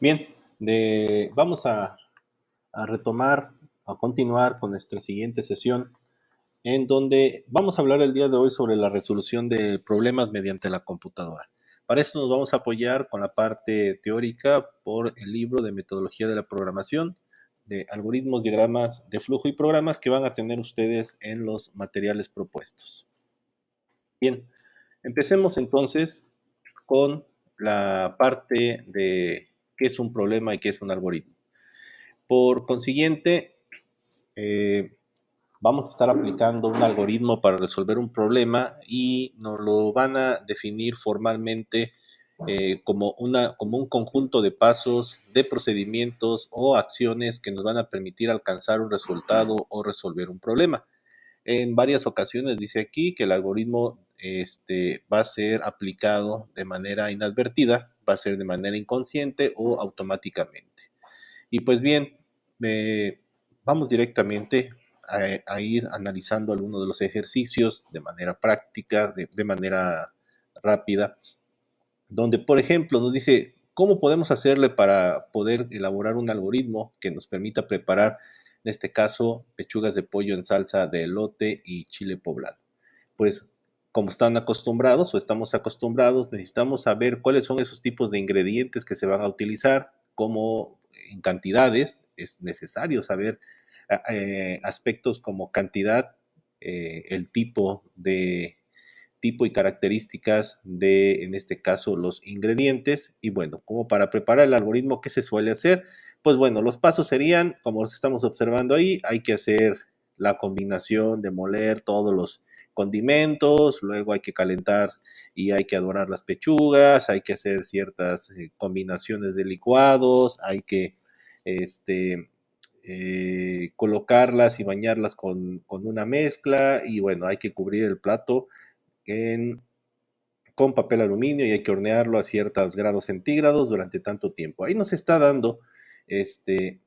Bien, vamos a retomar, a continuar con nuestra siguiente sesión, en donde vamos a hablar el día de hoy sobre la resolución de problemas mediante la computadora. Para esto nos vamos a apoyar con la parte teórica por el libro de metodología de la programación, de algoritmos, diagramas de flujo y programas que van a tener ustedes en los materiales propuestos. Bien, empecemos entonces con la parte de qué es un problema y qué es un algoritmo. Por consiguiente, eh, vamos a estar aplicando un algoritmo para resolver un problema y nos lo van a definir formalmente como un conjunto de pasos, de procedimientos o acciones que nos van a permitir alcanzar un resultado o resolver un problema. En varias ocasiones dice aquí que el algoritmo va a ser aplicado de manera inadvertida, va a ser de manera inconsciente o automáticamente. Y pues bien, vamos directamente a ir analizando algunos de los ejercicios de manera práctica, de manera rápida, donde, por ejemplo, nos dice cómo podemos hacerle para poder elaborar un algoritmo que nos permita preparar, en este caso, pechugas de pollo en salsa de elote y chile poblano. Pues como están acostumbrados o estamos acostumbrados, necesitamos saber cuáles son esos tipos de ingredientes que se van a utilizar, cómo en cantidades, es necesario saber aspectos como cantidad, el tipo y características de, en este caso, los ingredientes. Y bueno, como para preparar el algoritmo, ¿qué se suele hacer? Pues bueno, los pasos serían, como estamos observando ahí, hay que hacer la combinación de moler todos los condimentos, luego hay que calentar y hay que adorar las pechugas, hay que hacer ciertas combinaciones de licuados, hay que este, colocarlas y bañarlas con una mezcla y bueno, hay que cubrir el plato en, con papel aluminio y hay que hornearlo a ciertos grados centígrados durante tanto tiempo. Ahí nos está dando este,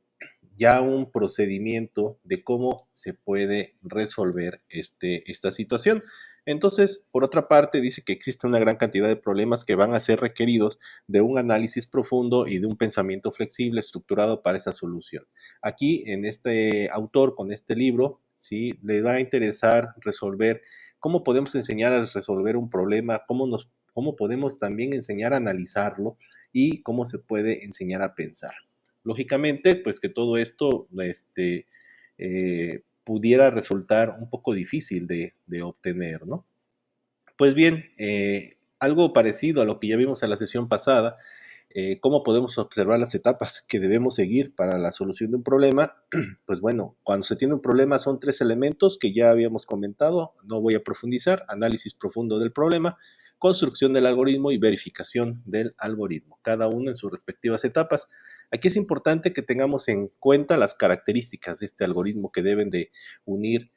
ya un procedimiento de cómo se puede resolver esta situación. Entonces, por otra parte, dice que existe una gran cantidad de problemas que van a ser requeridos de un análisis profundo y de un pensamiento flexible estructurado para esa solución. Aquí, en este autor, con este libro, ¿sí? Le va a interesar resolver cómo podemos enseñar a resolver un problema, cómo podemos también enseñar a analizarlo y cómo se puede enseñar a pensar. Lógicamente, pues que todo esto pudiera resultar un poco difícil de obtener, ¿no? Pues bien, algo parecido a lo que ya vimos en la sesión pasada, cómo podemos observar las etapas que debemos seguir para la solución de un problema. Pues bueno, cuando se tiene un problema son tres elementos que ya habíamos comentado, no voy a profundizar: análisis profundo del problema, construcción del algoritmo y verificación del algoritmo, cada uno en sus respectivas etapas. Aquí es importante que tengamos en cuenta las características de este algoritmo que deben de unir,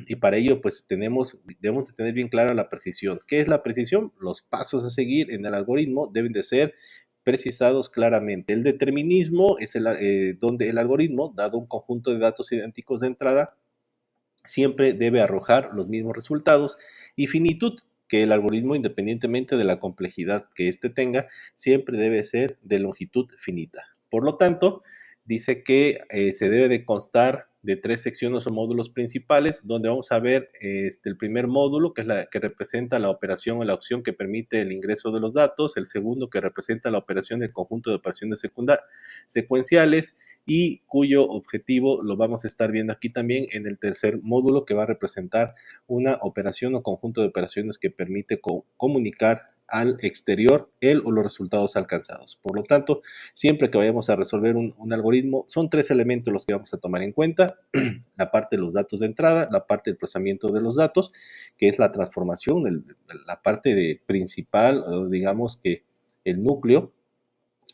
y para ello pues debemos de tener bien clara la precisión. ¿Qué es la precisión? Los pasos a seguir en el algoritmo deben de ser precisados claramente. El determinismo es donde el algoritmo, dado un conjunto de datos idénticos de entrada, siempre debe arrojar los mismos resultados. Y finitud, que el algoritmo, independientemente de la complejidad que éste tenga, siempre debe ser de longitud finita. Por lo tanto, dice que se debe de constar de tres secciones o módulos principales, donde vamos a ver el primer módulo, que es la que representa la operación o la opción que permite el ingreso de los datos; el segundo, que representa la operación del conjunto de operaciones secuenciales, y cuyo objetivo lo vamos a estar viendo aquí también en el tercer módulo, que va a representar una operación o conjunto de operaciones que permite comunicar al exterior el o los resultados alcanzados. Por lo tanto, siempre que vayamos a resolver un algoritmo, son tres elementos los que vamos a tomar en cuenta: la parte de los datos de entrada, la parte del procesamiento de los datos, que es la transformación, la parte principal, digamos que el núcleo,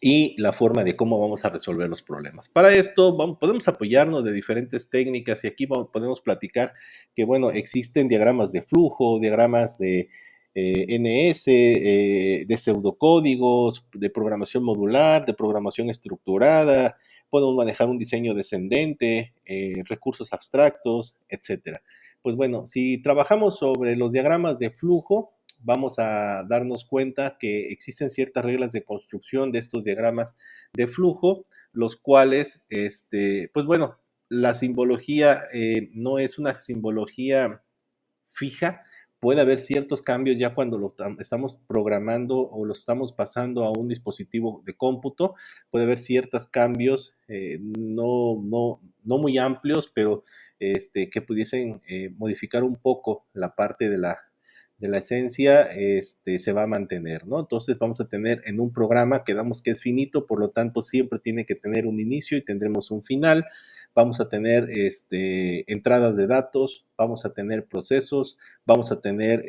y la forma de cómo vamos a resolver los problemas. Para esto podemos apoyarnos de diferentes técnicas, y aquí podemos platicar que, bueno, existen diagramas de flujo, diagramas de NS, de pseudocódigos, de programación modular, de programación estructurada. Podemos manejar un diseño descendente, recursos abstractos, etcétera. Pues bueno, si trabajamos sobre los diagramas de flujo, vamos a darnos cuenta que existen ciertas reglas de construcción de estos diagramas de flujo, los cuales, pues bueno, la simbología no es una simbología fija. Puede haber ciertos cambios ya cuando lo estamos programando o lo estamos pasando a un dispositivo de cómputo. Puede haber ciertos cambios, no muy amplios, pero que pudiesen modificar un poco la parte de la esencia, se va a mantener, ¿no? Entonces vamos a tener en un programa que damos que es finito, por lo tanto siempre tiene que tener un inicio y tendremos un final. Vamos a tener entradas de datos, vamos a tener procesos, vamos a tener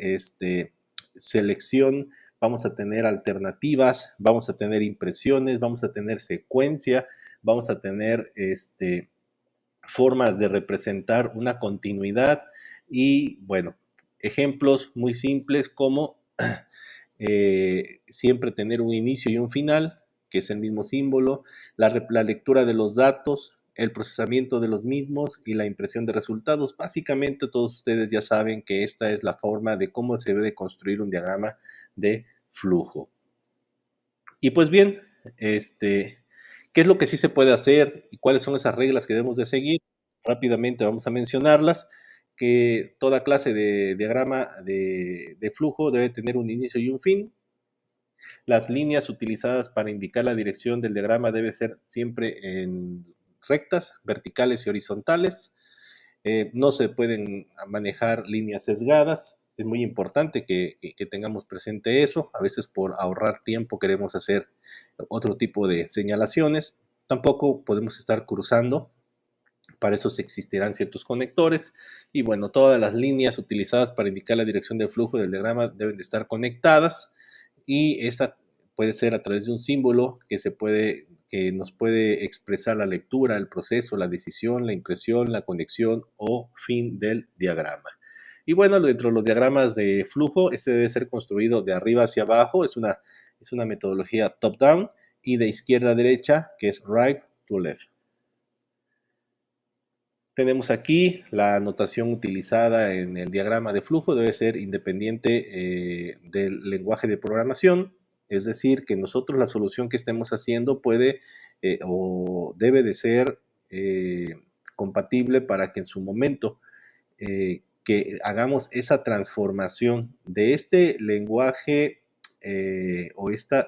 selección, vamos a tener alternativas, vamos a tener impresiones, vamos a tener secuencia, vamos a tener formas de representar una continuidad y, bueno, ejemplos muy simples como siempre tener un inicio y un final, que es el mismo símbolo, la lectura de los datos, el procesamiento de los mismos y la impresión de resultados. Básicamente todos ustedes ya saben que esta es la forma de cómo se debe construir un diagrama de flujo. Y pues bien, ¿qué es lo que sí se puede hacer y cuáles son esas reglas que debemos de seguir? Rápidamente vamos a mencionarlas, que toda clase de diagrama de flujo debe tener un inicio y un fin. Las líneas utilizadas para indicar la dirección del diagrama deben ser siempre en rectas, verticales y horizontales. No se pueden manejar líneas sesgadas. Es muy importante que tengamos presente eso. A veces por ahorrar tiempo queremos hacer otro tipo de señalaciones. Tampoco podemos estar cruzando. Para eso existirán ciertos conectores. Y bueno, todas las líneas utilizadas para indicar la dirección del flujo del diagrama deben de estar conectadas. Y esta puede ser a través de un símbolo que nos puede expresar la lectura, el proceso, la decisión, la impresión, la conexión o fin del diagrama. Y bueno, dentro de los diagramas de flujo, este debe ser construido de arriba hacia abajo, es una metodología top-down, y de izquierda a derecha, que es right to left. Tenemos aquí la notación utilizada en el diagrama de flujo, debe ser independiente del lenguaje de programación, es decir, que nosotros la solución que estemos haciendo puede o debe de ser compatible para que en su momento que hagamos esa transformación de este lenguaje o esta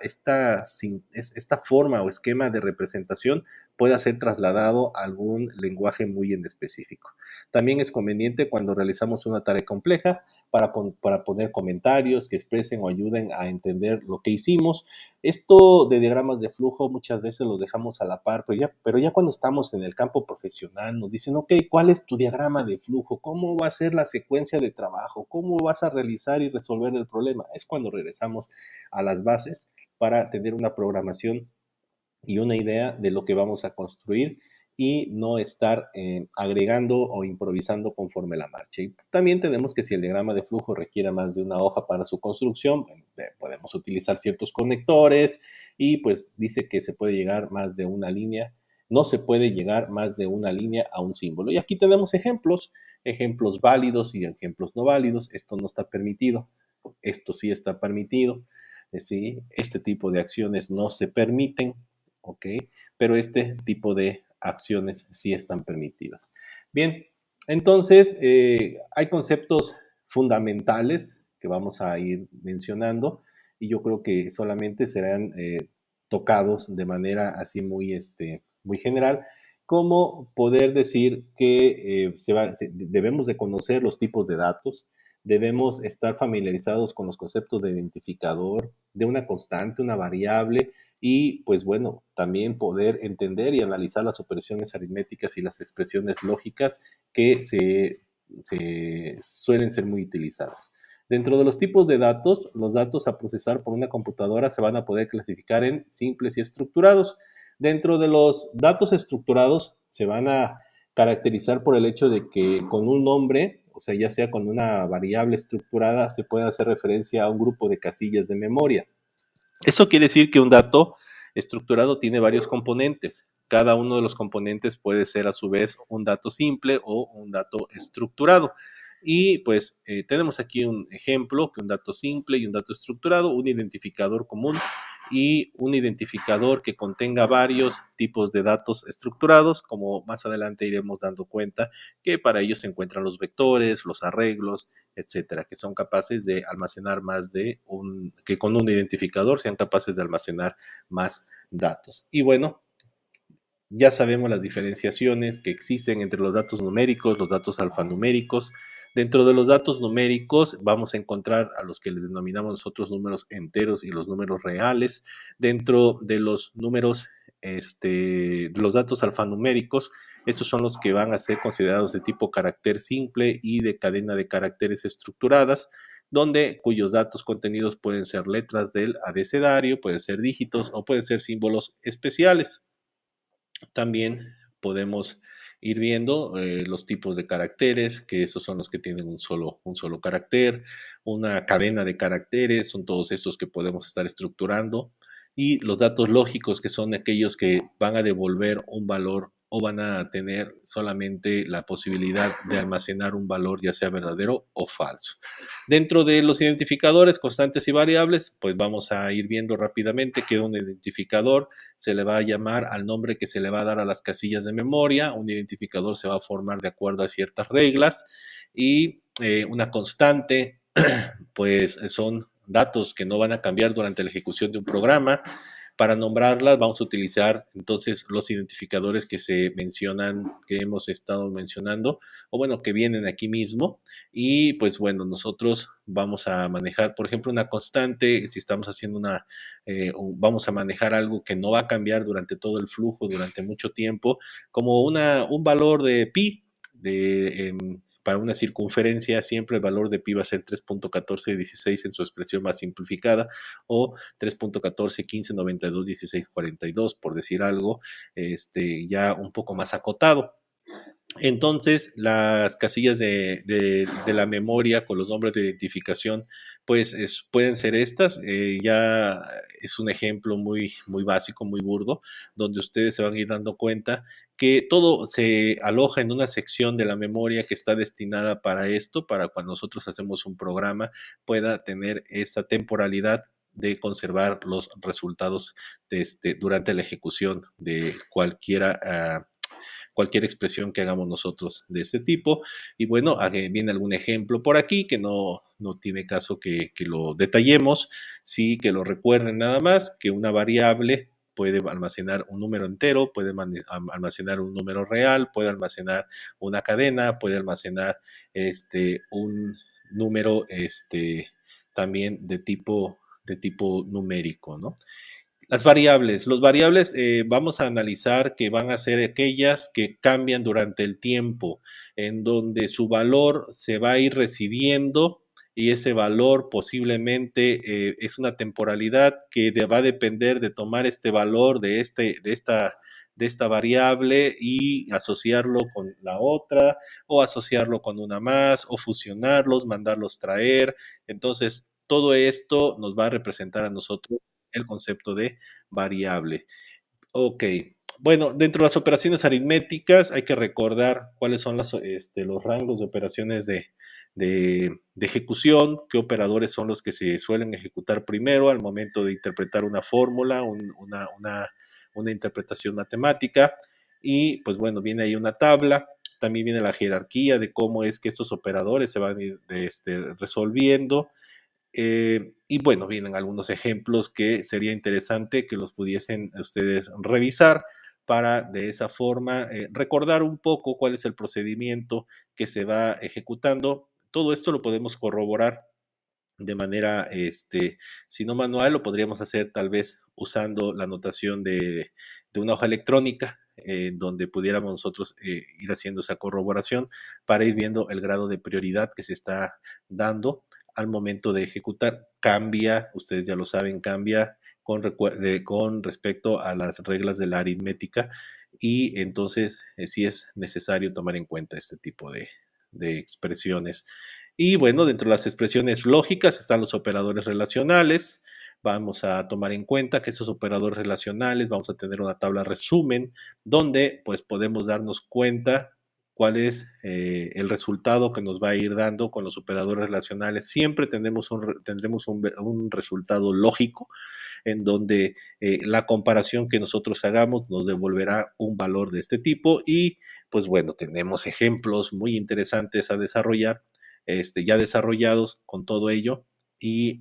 forma o esquema de representación pueda ser trasladado a algún lenguaje muy en específico. También es conveniente cuando realizamos una tarea compleja para poner comentarios que expresen o ayuden a entender lo que hicimos. Esto de diagramas de flujo muchas veces lo dejamos a la par, pero ya cuando estamos en el campo profesional nos dicen, ok, ¿cuál es tu diagrama de flujo? ¿Cómo va a ser la secuencia de trabajo? ¿Cómo vas a realizar y resolver el problema? Es cuando regresamos a las bases para tener una programación y una idea de lo que vamos a construir y no estar agregando o improvisando conforme la marcha. Y también tenemos que si el diagrama de flujo requiere más de una hoja para su construcción, podemos utilizar ciertos conectores y pues dice que se puede llegar más de una línea, no se puede llegar más de una línea a un símbolo. Y aquí tenemos ejemplos válidos y ejemplos no válidos. Esto no está permitido, esto sí está permitido. ¿Sí? Este tipo de acciones no se permiten, ¿ok? Pero este tipo de acciones sí están permitidas. Bien, entonces hay conceptos fundamentales que vamos a ir mencionando y yo creo que solamente serán tocados de manera así muy general, como poder decir que debemos de conocer los tipos de datos, debemos estar familiarizados con los conceptos de identificador, de una constante, una variable, y pues bueno, también poder entender y analizar las operaciones aritméticas y las expresiones lógicas que se suelen ser muy utilizadas. Dentro de los tipos de datos, los datos a procesar por una computadora se van a poder clasificar en simples y estructurados. Dentro de los datos estructurados se van a caracterizar por el hecho de que con un nombre, o sea, ya sea con una variable estructurada, se puede hacer referencia a un grupo de casillas de memoria. Eso quiere decir que un dato estructurado tiene varios componentes. Cada uno de los componentes puede ser a su vez un dato simple o un dato estructurado. Y pues tenemos aquí un ejemplo, que un dato simple y un dato estructurado, un identificador común y un identificador que contenga varios tipos de datos estructurados, como más adelante iremos dando cuenta que para ellos se encuentran los vectores, los arreglos, etcétera, que son capaces de almacenar más de que con un identificador sean capaces de almacenar más datos. Y bueno, ya sabemos las diferenciaciones que existen entre los datos numéricos, los datos alfanuméricos. Dentro de los datos numéricos vamos a encontrar a los que le denominamos nosotros números enteros y los números reales. Dentro de los números, de los datos alfanuméricos, esos son los que van a ser considerados de tipo carácter simple y de cadena de caracteres estructuradas, cuyos datos contenidos pueden ser letras del abecedario, pueden ser dígitos o pueden ser símbolos especiales. También podemos ir viendo los tipos de caracteres, que esos son los que tienen un solo carácter, una cadena de caracteres, son todos estos que podemos estar estructurando, y los datos lógicos, que son aquellos que van a devolver un valor o van a tener solamente la posibilidad de almacenar un valor, ya sea verdadero o falso. Dentro de los identificadores constantes y variables, pues vamos a ir viendo rápidamente que un identificador se le va a llamar al nombre que se le va a dar a las casillas de memoria. Un identificador se va a formar de acuerdo a ciertas reglas, y una constante, pues son datos que no van a cambiar durante la ejecución de un programa. Para nombrarlas vamos a utilizar entonces los identificadores que se mencionan, que hemos estado mencionando, o bueno, que vienen aquí mismo. Y pues bueno, nosotros vamos a manejar, por ejemplo, una constante, si estamos haciendo vamos a manejar algo que no va a cambiar durante todo el flujo, durante mucho tiempo, como un valor de pi, para una circunferencia. Siempre el valor de pi va a ser 3.1416 en su expresión más simplificada, o 3.1415921642, por decir algo, ya un poco más acotado. Entonces, las casillas de la memoria con los nombres de identificación, pues pueden ser estas. Ya es un ejemplo muy, muy básico, muy burdo, donde ustedes se van a ir dando cuenta que todo se aloja en una sección de la memoria que está destinada para esto, para cuando nosotros hacemos un programa pueda tener esa temporalidad de conservar los resultados durante la ejecución de cualquier expresión que hagamos nosotros de este tipo. Y bueno, viene algún ejemplo por aquí que no tiene caso que lo detallemos, sí, que lo recuerden nada más, que una variable puede almacenar un número entero, puede almacenar un número real, puede almacenar una cadena, puede almacenar un número también de tipo numérico, ¿no? Las variables. Los variables vamos a analizar que van a ser aquellas que cambian durante el tiempo, en donde su valor se va a ir recibiendo, y ese valor posiblemente es una temporalidad que va a depender de tomar este valor de esta variable y asociarlo con la otra, o asociarlo con una más, o fusionarlos, mandarlos traer. Entonces, todo esto nos va a representar a nosotros el concepto de variable. Ok, bueno, dentro de las operaciones aritméticas hay que recordar cuáles son los rangos de operaciones de ejecución, qué operadores son los que se suelen ejecutar primero al momento de interpretar una fórmula, una interpretación matemática. Y pues bueno, viene ahí una tabla. También viene la jerarquía de cómo es que estos operadores se van a ir resolviendo. Y bueno, vienen algunos ejemplos que sería interesante que los pudiesen ustedes revisar, para de esa forma recordar un poco cuál es el procedimiento que se va ejecutando. Todo esto lo podemos corroborar de manera, si no manual, lo podríamos hacer tal vez usando la notación de una hoja electrónica, donde pudiéramos nosotros ir haciendo esa corroboración para ir viendo el grado de prioridad que se está dando al momento de ejecutar. Cambia, ustedes ya lo saben, cambia con respecto a las reglas de la aritmética, y entonces sí es necesario tomar en cuenta este tipo de expresiones. Y bueno, dentro de las expresiones lógicas están los operadores relacionales. Vamos a tomar en cuenta que esos operadores relacionales, vamos a tener una tabla resumen donde pues podemos darnos cuenta cuál es el resultado que nos va a ir dando con los operadores relacionales. Siempre tendremos un resultado lógico en donde la comparación que nosotros hagamos nos devolverá un valor de este tipo y pues bueno, tenemos ejemplos muy interesantes a desarrollar, ya desarrollados con todo ello y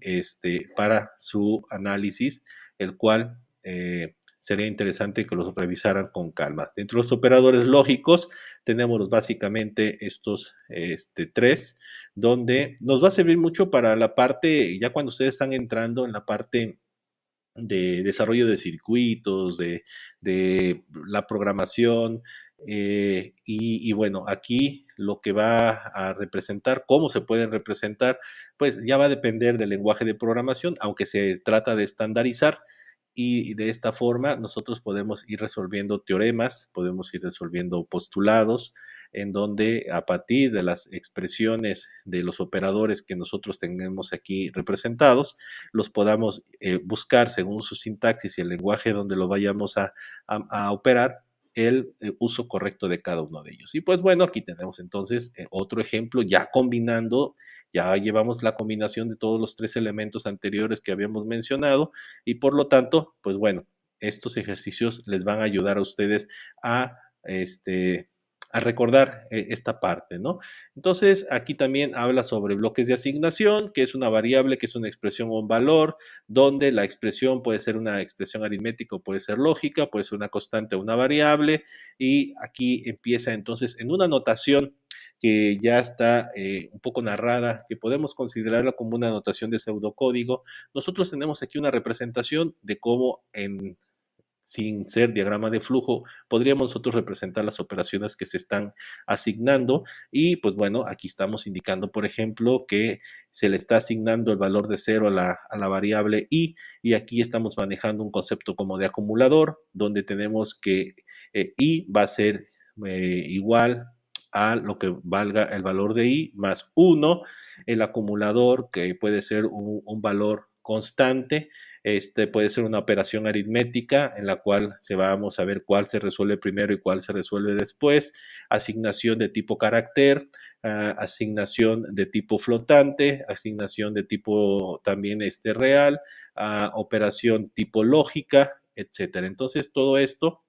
para su análisis, el cual sería interesante que los revisaran con calma. Dentro de los operadores lógicos tenemos básicamente estos tres, donde nos va a servir mucho para la parte, ya cuando ustedes están entrando en la parte de desarrollo de circuitos, de la programación. Y bueno, aquí lo que va a representar, cómo se pueden representar, pues ya va a depender del lenguaje de programación, aunque se trata de estandarizar. Y de esta forma nosotros podemos ir resolviendo teoremas, podemos ir resolviendo postulados, en donde a partir de las expresiones de los operadores que nosotros tenemos aquí representados, los podamos buscar según su sintaxis y el lenguaje donde lo vayamos a operar, el uso correcto de cada uno de ellos. Y pues bueno, aquí tenemos entonces otro ejemplo ya combinando, ya llevamos la combinación de todos los tres elementos anteriores que habíamos mencionado y por lo tanto, pues bueno, estos ejercicios les van a ayudar a ustedes a, a recordar esta parte, ¿no? Entonces, aquí también habla sobre bloques de asignación, que es una variable, que es una expresión o un valor, donde la expresión puede ser una expresión aritmética o puede ser lógica, puede ser una constante o una variable, y aquí empieza entonces en una notación que ya está un poco narrada, que podemos considerarla como una notación de pseudocódigo. Nosotros tenemos aquí una representación de cómo sin ser diagrama de flujo, podríamos nosotros representar las operaciones que se están asignando y pues bueno, aquí estamos indicando, por ejemplo, que se le está asignando el valor de 0 a la variable y aquí estamos manejando un concepto como de acumulador, donde tenemos que i va a ser igual a lo que valga el valor de i más 1, el acumulador que puede ser un valor constante, puede ser una operación aritmética en la cual vamos a ver cuál se resuelve primero y cuál se resuelve después, asignación de tipo carácter, asignación de tipo flotante, asignación de tipo también real, operación tipo lógica, etcétera. Entonces todo esto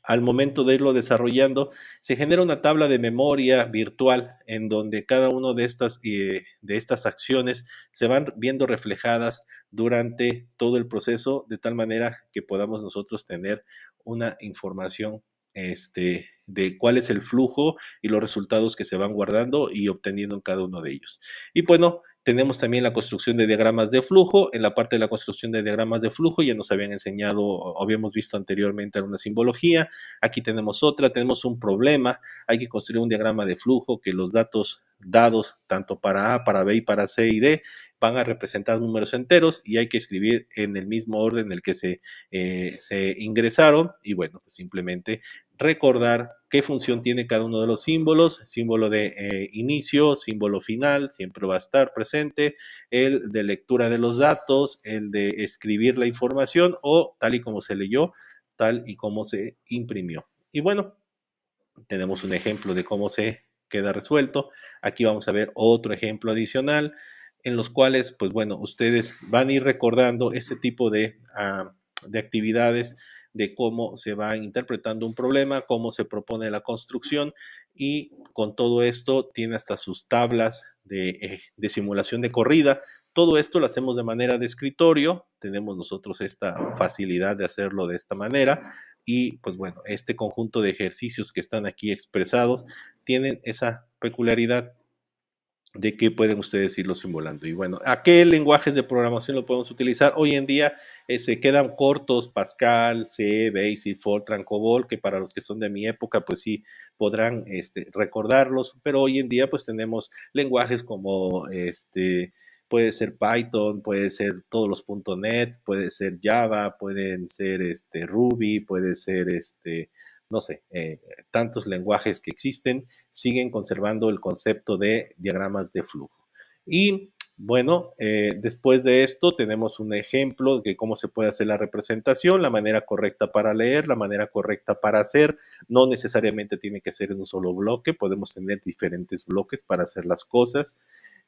al momento de irlo desarrollando, se genera una tabla de memoria virtual en donde cada una de estas acciones se van viendo reflejadas durante todo el proceso, de tal manera que podamos nosotros tener una información de cuál es el flujo y los resultados que se van guardando y obteniendo en cada uno de ellos. Y bueno, tenemos también la construcción de diagramas de flujo. En la parte de la construcción de diagramas de flujo ya nos habían enseñado o habíamos visto anteriormente una simbología. Aquí tenemos otra, tenemos un problema. Hay que construir un diagrama de flujo que los datos dados tanto para A, para B y para C y D van a representar números enteros y hay que escribir en el mismo orden en el que se ingresaron y bueno, pues simplemente recordar qué función tiene cada uno de los símbolos, símbolo de inicio, símbolo final, siempre va a estar presente, el de lectura de los datos, el de escribir la información o tal y como se leyó, tal y como se imprimió. Y bueno, tenemos un ejemplo de cómo se queda resuelto. Aquí vamos a ver otro ejemplo adicional en los cuales, pues bueno, ustedes van a ir recordando este tipo de actividades de cómo se va interpretando un problema, cómo se propone la construcción y con todo esto tiene hasta sus tablas de simulación de corrida. Todo esto lo hacemos de manera de escritorio, tenemos nosotros esta facilidad de hacerlo de esta manera y pues bueno, este conjunto de ejercicios que están aquí expresados tienen esa peculiaridad de que pueden ustedes irlo simulando. Y bueno, ¿a qué lenguajes de programación lo podemos utilizar? Hoy en día se quedan cortos Pascal, C, Basic, Fortran, COBOL, que para los que son de mi época, pues sí podrán recordarlos, pero hoy en día pues tenemos lenguajes como puede ser Python, puede ser todos los .NET, puede ser Java, pueden ser Ruby, puede ser no sé, tantos lenguajes que existen siguen conservando el concepto de diagramas de flujo. Y Bueno, después de esto tenemos un ejemplo de cómo se puede hacer la representación, la manera correcta para leer, la manera correcta para hacer. No necesariamente tiene que ser en un solo bloque, podemos tener diferentes bloques para hacer las cosas.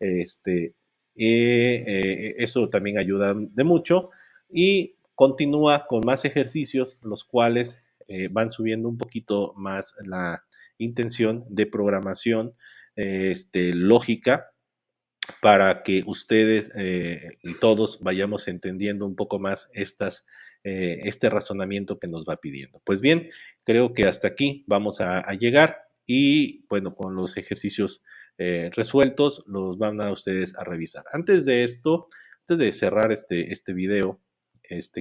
Este, Eso también ayuda de mucho. Y continúa con más ejercicios, los cuales van subiendo un poquito más la intención de programación lógica para que ustedes y todos vayamos entendiendo un poco más este razonamiento que nos va pidiendo. Pues bien, creo que hasta aquí vamos a llegar y bueno, con los ejercicios resueltos los van a ustedes a revisar. Antes de esto, antes de cerrar este video,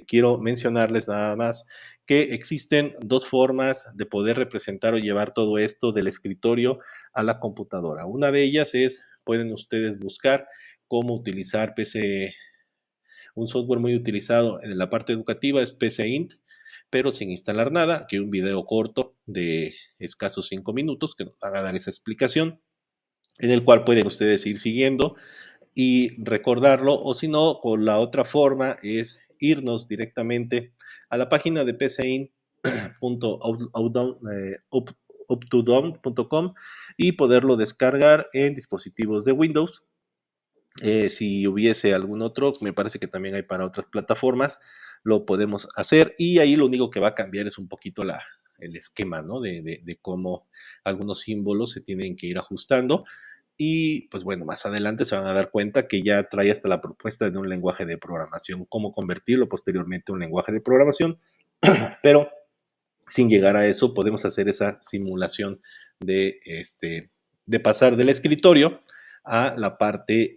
quiero mencionarles nada más que existen dos formas de poder representar o llevar todo esto del escritorio a la computadora. Una de ellas es, pueden ustedes buscar cómo utilizar PC, un software muy utilizado en la parte educativa es PCInt, pero sin instalar nada, que un video corto de escasos 5 minutos que nos van a dar esa explicación, en el cual pueden ustedes ir siguiendo y recordarlo, o si no, con la otra forma es irnos directamente a la página de pcin.uptodon.com y poderlo descargar en dispositivos de Windows. Si hubiese algún otro, me parece que también hay para otras plataformas, lo podemos hacer y ahí lo único que va a cambiar es un poquito el esquema, ¿no? De cómo algunos símbolos se tienen que ir ajustando. Y pues bueno, más adelante se van a dar cuenta que ya trae hasta la propuesta de un lenguaje de programación, cómo convertirlo posteriormente a un lenguaje de programación, pero sin llegar a eso podemos hacer esa simulación de pasar del escritorio a la parte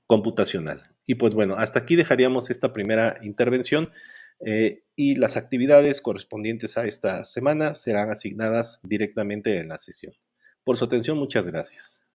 computacional. Y pues bueno, hasta aquí dejaríamos esta primera intervención y las actividades correspondientes a esta semana serán asignadas directamente en la sesión. Por su atención, muchas gracias.